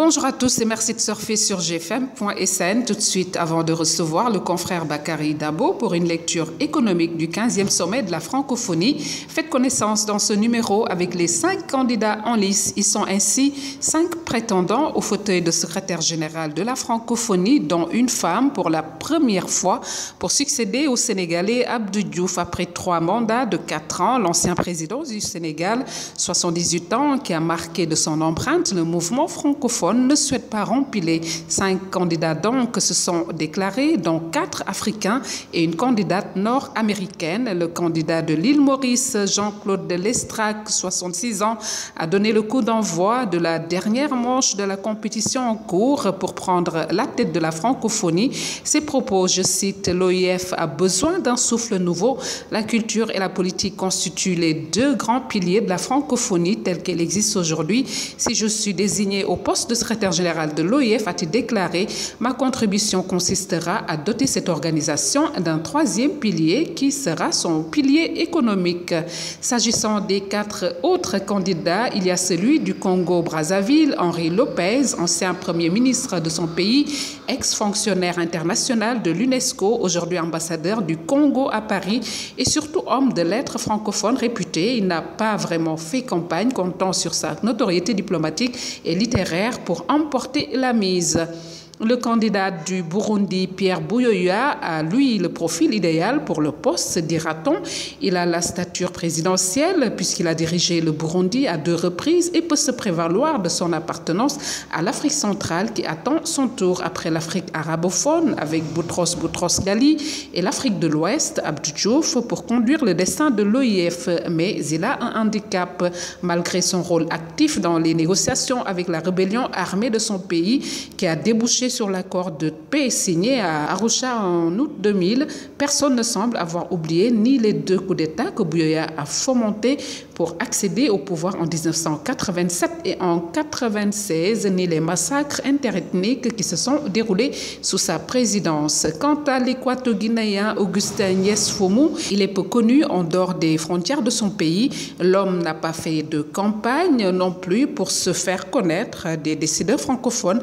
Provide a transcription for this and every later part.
Bonjour à tous et merci de surfer sur gfm.sn. Tout de suite, avant de recevoir le confrère Bakary Dabo pour une lecture économique du 15e sommet de la francophonie, faites connaissance dans ce numéro avec les 5 candidats en lice. Ils sont ainsi 5 prétendants au fauteuil de secrétaire général de la francophonie, dont une femme pour la première fois pour succéder au Sénégalais Abdou Diouf après 3 mandats de 4 ans. L'ancien président du Sénégal, 78 ans, qui a marqué de son empreinte le mouvement francophone, ne souhaite pas rempiler. 5 candidats donc se sont déclarés, dont 4 Africains et une candidate nord-américaine. Le candidat de l'île Maurice, Jean-Claude Lestrac, 66 ans, a donné le coup d'envoi de la dernière manche de la compétition en cours pour prendre la tête de la francophonie. Ses propos, je cite, « L'OIF a besoin d'un souffle nouveau. La culture et la politique constituent les 2 grands piliers de la francophonie telle qu'elle existe aujourd'hui. Si je suis désigné au poste de secrétaire général de l'OIF, a-t-il déclaré, ma contribution consistera à doter cette organisation d'un 3e pilier qui sera son pilier économique. » S'agissant des 4 autres candidats, il y a celui du Congo-Brazzaville, Henri Lopez, ancien premier ministre de son pays, ex-fonctionnaire international de l'UNESCO, aujourd'hui ambassadeur du Congo à Paris et surtout homme de lettres francophone réputé. Il n'a pas vraiment fait campagne, comptant sur sa notoriété diplomatique et littéraire pour emporter la mise. Le candidat du Burundi, Pierre Buyoya, a lui le profil idéal pour le poste, dira-t-on. Il a la stature présidentielle puisqu'il a dirigé le Burundi à 2 reprises et peut se prévaloir de son appartenance à l'Afrique centrale qui attend son tour après l'Afrique arabophone avec Boutros Ghali et l'Afrique de l'Ouest, Abdou Diouf, pour conduire le destin de l'OIF. Mais il a un handicap. Malgré son rôle actif dans les négociations avec la rébellion armée de son pays qui a débouché sur l'accord de paix signé à Arusha en août 2000, personne ne semble avoir oublié ni les 2 coups d'État que Buyoya a fomentés pour accéder au pouvoir en 1987 et en 1996, ni les massacres interethniques qui se sont déroulés sous sa présidence. Quant à l'équato-guinéen Augustin Nyesfoumou, il est peu connu en dehors des frontières de son pays. L'homme n'a pas fait de campagne non plus pour se faire connaître des décideurs francophones.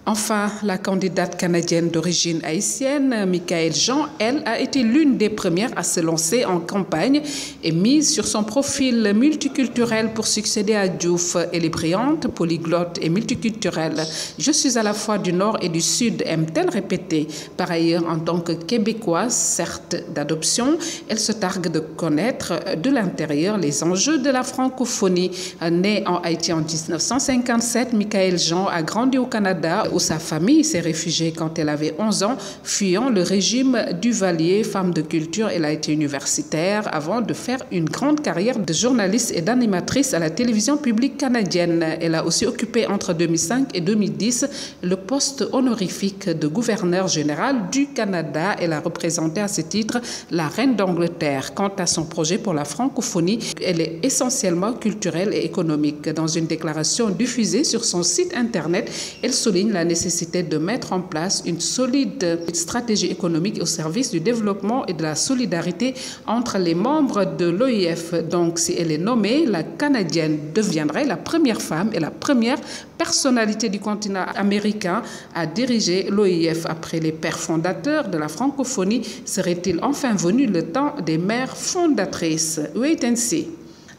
Enfin, la candidate canadienne d'origine haïtienne, Michaëlle Jean, elle, a été l'une des premières à se lancer en campagne et mise sur son profil multiculturel pour succéder à Diouf. Elle est brillante, polyglotte et multiculturelle. Je suis à la fois du Nord et du Sud, aime-t-elle répéter. Par ailleurs, en tant que Québécoise, certes d'adoption, elle se targue de connaître de l'intérieur les enjeux de la francophonie. Née en Haïti en 1957, Michaëlle Jean a grandi au Canada où sa famille s'est réfugiée quand elle avait 11 ans, fuyant le régime Duvalier. Femme de culture, elle a été universitaire avant de faire une grande carrière de journaliste et d'animatrice à la télévision publique canadienne. Elle a aussi occupé entre 2005 et 2010 le poste honorifique de gouverneur général du Canada. Elle a représenté à ce titre la reine d'Angleterre. Quant à son projet pour la francophonie, elle est essentiellement culturelle et économique. Dans une déclaration diffusée sur son site internet, elle souligne la nécessité de mettre en place une solide stratégie économique au service du développement et de la solidarité entre les membres de l'OIF. Donc, si elle est nommée, la Canadienne deviendrait la première femme et la première personnalité du continent américain à diriger l'OIF. Après les pères fondateurs de la francophonie, serait-il enfin venu le temps des mères fondatrices? Wait and see.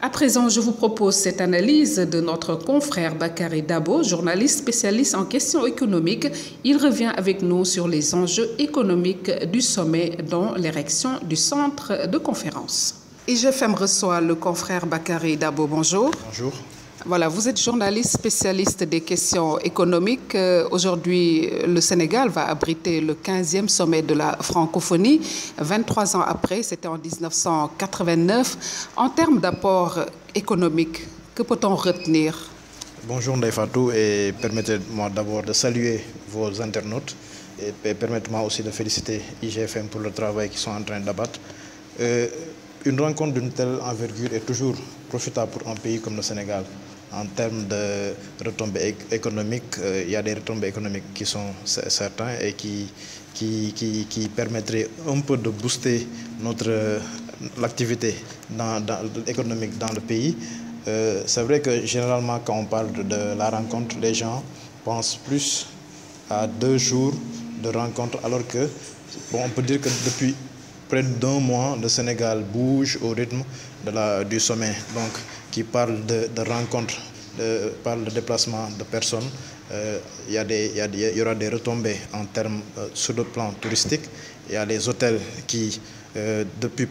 À présent, je vous propose cette analyse de notre confrère Bakary Dabo, journaliste spécialiste en questions économiques. Il revient avec nous sur les enjeux économiques du sommet, dont l'érection du centre de conférence. IGFM reçoit le confrère Bakary Dabo. Bonjour. Bonjour. Voilà, vous êtes journaliste spécialiste des questions économiques. Aujourd'hui, le Sénégal va abriter le 15e sommet de la francophonie. 23 ans après, c'était en 1989. En termes d'apport économique, que peut-on retenir? Bonjour Ndeye Fatou, et permettez-moi d'abord de saluer vos internautes et permettez-moi aussi de féliciter IGFM pour le travail qu'ils sont en train d'abattre. Une rencontre d'une telle envergure est toujours profitable pour un pays comme le Sénégal. En termes de retombées économiques, il y a des retombées économiques qui sont certains et qui permettraient un peu de booster l'activité économique dans le pays. C'est vrai que généralement, quand on parle de la rencontre, les gens pense plus à 2 jours de rencontres, alors que, bon, on peut dire que depuis près d'1 mois, le Sénégal bouge au rythme du sommet, donc qui parle de rencontres, parle de déplacement de personnes. Il y aura des retombées en termes sur le plan touristique. Il y a les hôtels qui, depuis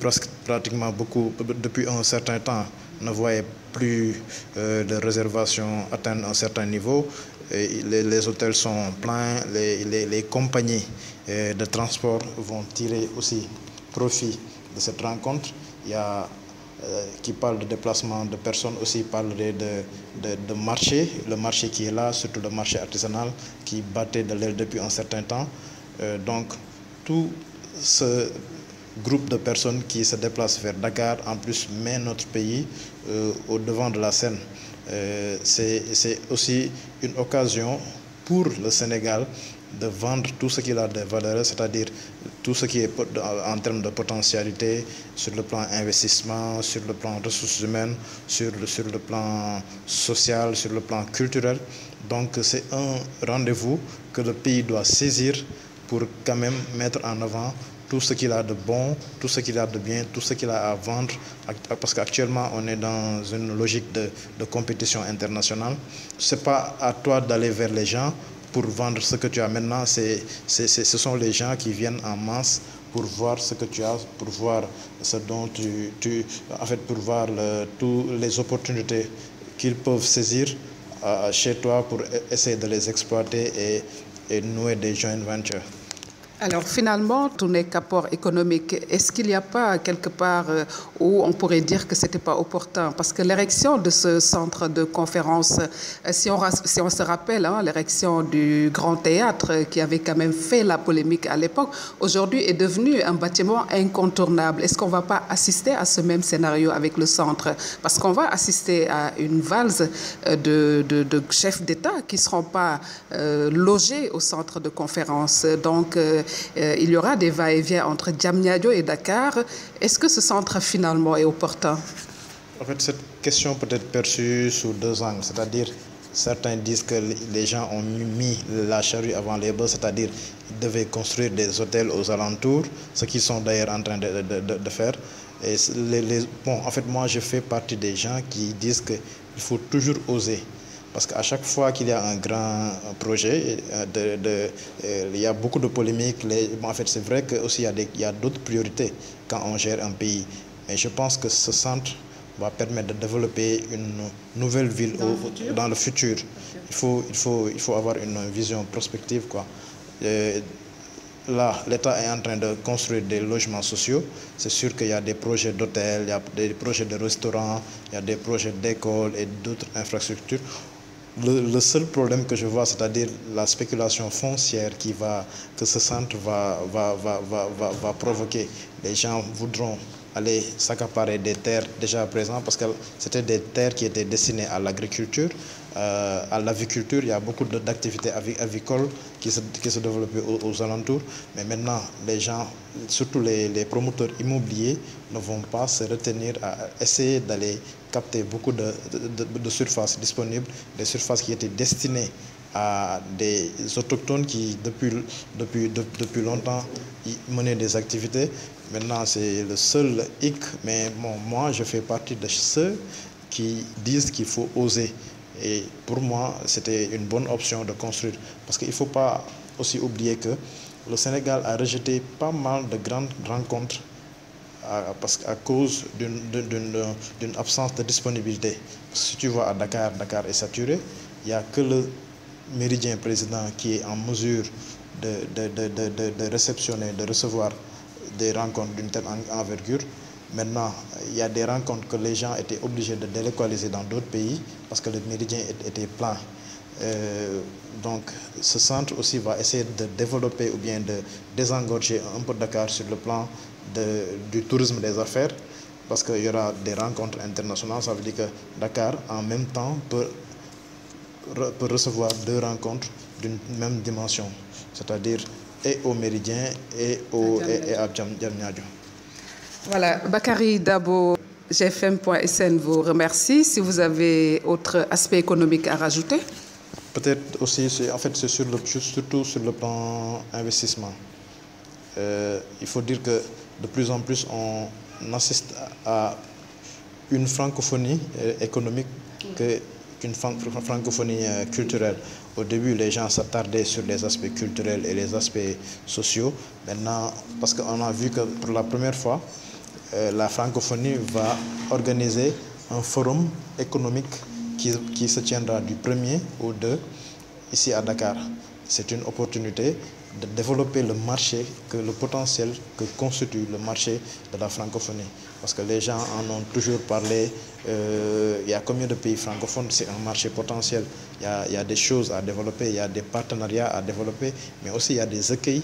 un certain temps, ne voyaient plus de réservations atteindre un certain niveau. Les hôtels sont pleins, les compagnies de transport vont tirer aussi profit de cette rencontre. Il y a qui parle de déplacement de personnes aussi parle de marché, le marché qui est là, surtout le marché artisanal qui battait de l'aile depuis un certain temps. Donc tout ce groupe de personnes qui se déplacent vers Dakar, en plus met notre pays au devant de la scène. C'est aussi une occasion pour le Sénégal de vendre tout ce qu'il a de valeur, c'est-à-dire tout ce qui est en termes de potentialité, sur le plan investissement, sur le plan ressources humaines, sur le plan social, sur le plan culturel. Donc c'est un rendez-vous que le pays doit saisir pour quand même mettre en avant tout ce qu'il a de bon, tout ce qu'il a de bien, tout ce qu'il a à vendre, parce qu'actuellement on est dans une logique de compétition internationale. Ce n'est pas à toi d'aller vers les gens pour vendre ce que tu as maintenant, ce sont les gens qui viennent en masse pour voir ce que tu as, pour voir ce dont en fait, pour voir toutes les opportunités qu'ils peuvent saisir chez toi pour essayer de les exploiter et nouer des joint ventures. Alors finalement, tout n'est qu'apport économique. Est-ce qu'il n'y a pas quelque part où on pourrait dire que ce n'était pas opportun? Parce que l'érection de ce centre de conférence, si on se rappelle, l'érection du Grand Théâtre qui avait quand même fait la polémique à l'époque, aujourd'hui est devenu un bâtiment incontournable. Est-ce qu'on ne va pas assister à ce même scénario avec le centre? Parce qu'on va assister à une valse de chefs d'État qui ne seront pas logés au centre de conférence. Donc, il y aura des va-et-vient entre Diamniadio et Dakar. Est-ce que ce centre finalement est opportun? En fait, cette question peut être perçue sous 2 angles. C'est-à-dire, certains disent que les gens ont mis la charrue avant les bœufs, c'est-à-dire qu'ils devaient construire des hôtels aux alentours, ce qu'ils sont d'ailleurs en train de faire. Et bon, en fait, moi, je fais partie des gens qui disent qu'il faut toujours oser. Parce qu'à chaque fois qu'il y a un grand projet, il y a beaucoup de polémiques. Bon, en fait, c'est vrai qu'il y a d'autres priorités quand on gère un pays. Mais je pense que ce centre va permettre de développer une nouvelle ville dans le futur. Okay. Il faut avoir une vision prospective, quoi. Là, l'État est en train de construire des logements sociaux. C'est sûr qu'il y a des projets d'hôtels, il y a des projets de restaurants, il y a des projets d'écoles et d'autres infrastructures. Le seul problème que je vois, c'est-à-dire la spéculation foncière que ce centre va provoquer. Les gens voudront aller s'accaparer des terres déjà présentes parce que c'était des terres qui étaient destinées à l'agriculture, à l'aviculture. Il y a beaucoup d'activités avicoles qui se développent aux alentours. Mais maintenant, les gens, surtout les promoteurs immobiliers, ne vont pas se retenir à essayer d'aller capter beaucoup de surfaces disponibles, des surfaces qui étaient destinées à des autochtones qui, depuis longtemps, menaient des activités. Maintenant, c'est le seul hic, mais bon, moi, je fais partie de ceux qui disent qu'il faut oser. Et pour moi, c'était une bonne option de construire. Parce qu'il ne faut pas aussi oublier que le Sénégal a rejeté pas mal de grandes rencontres à cause d'une absence de disponibilité. Parce que si tu vas à Dakar, Dakar est saturé. Il n'y a que le méridien président qui est en mesure de réceptionner, de recevoir des rencontres d'une telle envergure. Maintenant, il y a des rencontres que les gens étaient obligés de délocaliser dans d'autres pays parce que le méridien était plein. Donc, ce centre aussi va essayer de développer ou bien de désengorger un peu Dakar sur le plan du tourisme des affaires parce qu'il y aura des rencontres internationales. Ça veut dire que Dakar, en même temps, peut recevoir 2 rencontres d'une même dimension, c'est-à-dire et au Méridien et à Diamniadio. Voilà, Bakary Dabo, GFM.sn vous remercie. Si vous avez autre aspect économique à rajouter. Peut-être aussi, en fait, c'est surtout sur le plan investissement. Il faut dire que de plus en plus, on assiste à une francophonie économique qu'une francophonie culturelle. Au début, les gens s'attardaient sur les aspects culturels et les aspects sociaux. Maintenant, parce qu'on a vu que pour la première fois, la francophonie va organiser un forum économique qui se tiendra du 1er au 2 ici à Dakar. C'est une opportunité de développer le marché, le potentiel que constitue le marché de la francophonie. Parce que les gens en ont toujours parlé. Il y a combien de pays francophones? C'est un marché potentiel. Il y a des choses à développer, il y a des partenariats à développer, mais aussi il y a des écueils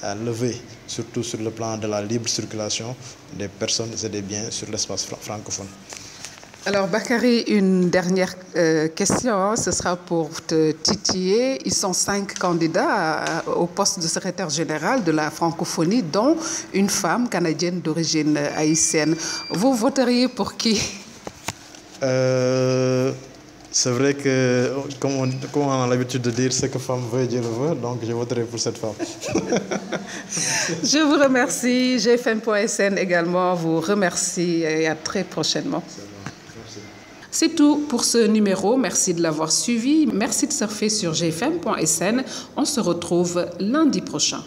à lever, surtout sur le plan de la libre circulation des personnes et des biens sur l'espace francophone. Alors Bakary, une dernière question, ce sera pour te titiller. Ils sont 5 candidats au poste de secrétaire général de la francophonie, dont une femme canadienne d'origine haïtienne. Vous voteriez pour qui? C'est vrai que, comme on a l'habitude de dire, ce que femme veut, Dieu le veut, donc je voterai pour cette femme. Je vous remercie. GFM.sn également vous remercie et à très prochainement. C'est tout pour ce numéro. Merci de l'avoir suivi. Merci de surfer sur gfm.sn. On se retrouve lundi prochain.